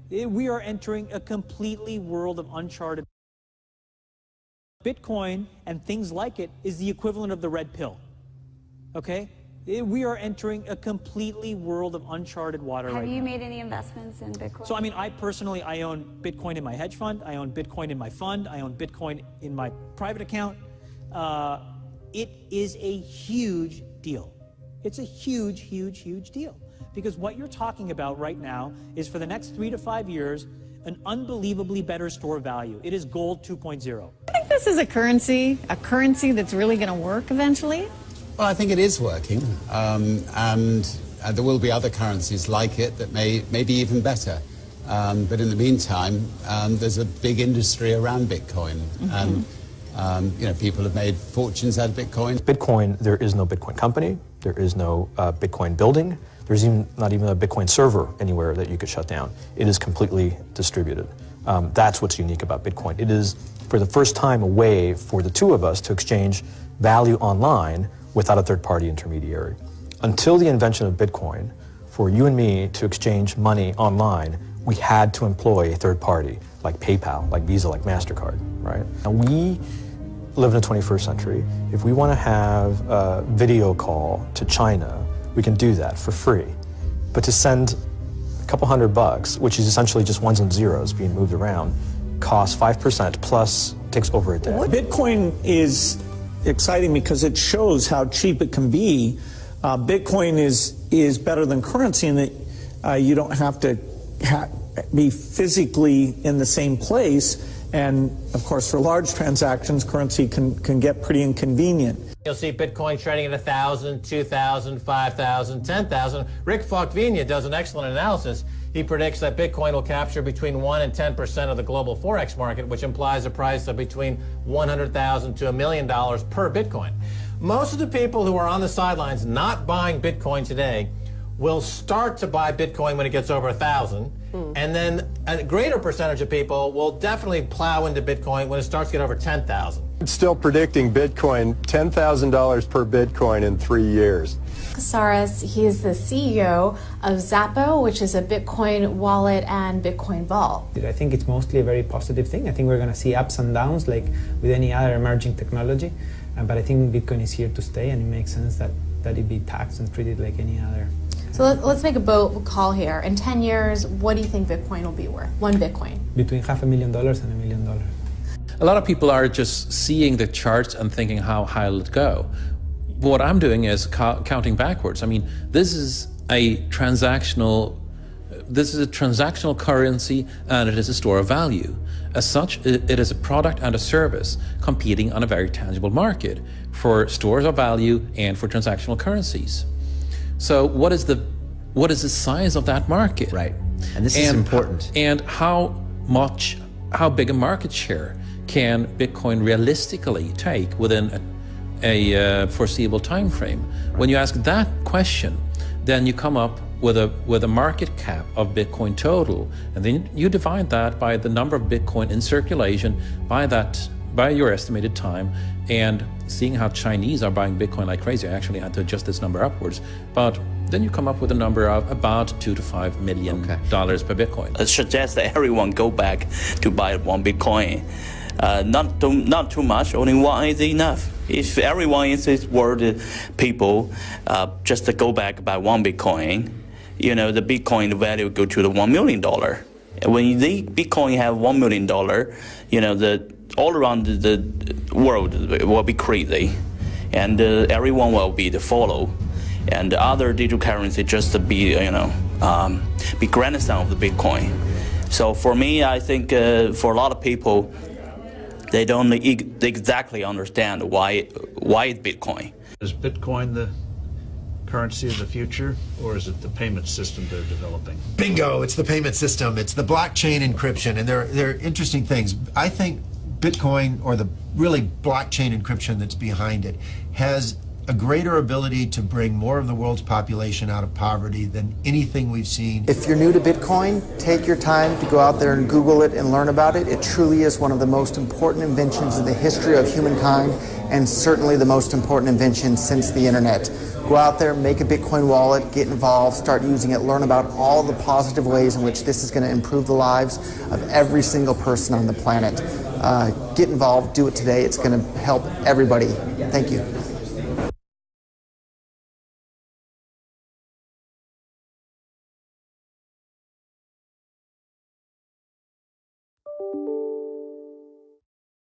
We are entering a completely world of uncharted. Bitcoin and things like it is the equivalent of the red pill, okay? We are entering a completely world of uncharted water right now. Have you made any investments in Bitcoin? So, I mean, I personally own Bitcoin in my hedge fund. I own Bitcoin in my fund. I own Bitcoin in my private account. It is a huge deal. It's a huge, huge, huge deal. Because what you're talking about right now is for the next 3 to 5 years, an unbelievably better store value. It is gold 2.0. I think this is a currency that's really going to work eventually. Well, I think it is working, and there will be other currencies like it that may be even better. But in the meantime, there's a big industry around Bitcoin, and people have made fortunes out of Bitcoin. Bitcoin, there is no Bitcoin company, there is no Bitcoin building, there's not even a Bitcoin server anywhere that you could shut down. It is completely distributed. That's what's unique about Bitcoin. It is, for the first time, a way for the two of us to exchange value online without a third-party intermediary. Until the invention of Bitcoin, for you and me to exchange money online, we had to employ a third party, like PayPal, like Visa, like MasterCard, right? Now we live in the 21st century. If we want to have a video call to China, we can do that for free. But to send a couple $100, which is essentially just ones and zeros being moved around, costs 5% plus takes over a day. Bitcoin is exciting because it shows how cheap it can be. Bitcoin is better than currency in that you don't have to be physically in the same place. And of course, for large transactions, currency can get pretty inconvenient. You'll see Bitcoin trading at 1,000, 2,000, 5,000, 10,000. Rick Falkvinia does an excellent analysis. He predicts that Bitcoin will capture between 1 and 10% of the global Forex market, which implies a price of between $100,000 to $1 million per Bitcoin. Most of the people who are on the sidelines not buying Bitcoin today will start to buy Bitcoin when it gets over 1,000, and then a greater percentage of people will definitely plow into Bitcoin when it starts to get over 10,000. It's still predicting Bitcoin, $10,000 per Bitcoin in 3 years. Casares, he is the CEO of Zappo, which is a Bitcoin wallet and Bitcoin vault. I think it's mostly a very positive thing. I think we're going to see ups and downs like with any other emerging technology, but I think Bitcoin is here to stay, and it makes sense that it be taxed and treated like any other. So let's make a bold call here. In 10 years, what do you think Bitcoin will be worth? One Bitcoin? Between $500,000 and $1 million. A lot of people are just seeing the charts and thinking, how high will it go? What I'm doing is counting backwards. I mean, this is a transactional currency, and it is a store of value. As such, it is a product and a service competing on a very tangible market for stores of value and for transactional currencies. So what is the size of that market? Right, and this is important. And how big a market share can Bitcoin realistically take within a foreseeable time frame? When you ask that question, then you come up with a market cap of Bitcoin total, and then you divide that by the number of Bitcoin in circulation by your estimated time, and seeing how Chinese are buying Bitcoin like crazy. I actually had to adjust this number upwards, but then you come up with a number of about $2 to $5 million per Bitcoin. I suggest that everyone go back to buy one Bitcoin. Not too much, only one is enough. If everyone in this world, people, just to go back buy one Bitcoin, the Bitcoin value go to the $1 million. And when the Bitcoin have $1 million, all around the world will be crazy, and everyone will be the follow, and the other digital currency just to be be grandson of the Bitcoin. So for me, I think for a lot of people, they don't exactly understand why Bitcoin. Is Bitcoin the currency of the future, or is it the payment system they're developing? Bingo! It's the payment system. It's the blockchain encryption, and they're interesting things. I think Bitcoin, or the really blockchain encryption that's behind it, has a greater ability to bring more of the world's population out of poverty than anything we've seen. If you're new to Bitcoin, take your time to go out there and Google it and learn about it. It truly is one of the most important inventions in the history of humankind, and certainly the most important invention since the internet. Go out there, make a Bitcoin wallet, get involved, start using it, learn about all the positive ways in which this is going to improve the lives of every single person on the planet. Get involved, do it today. It's going to help everybody. Thank you.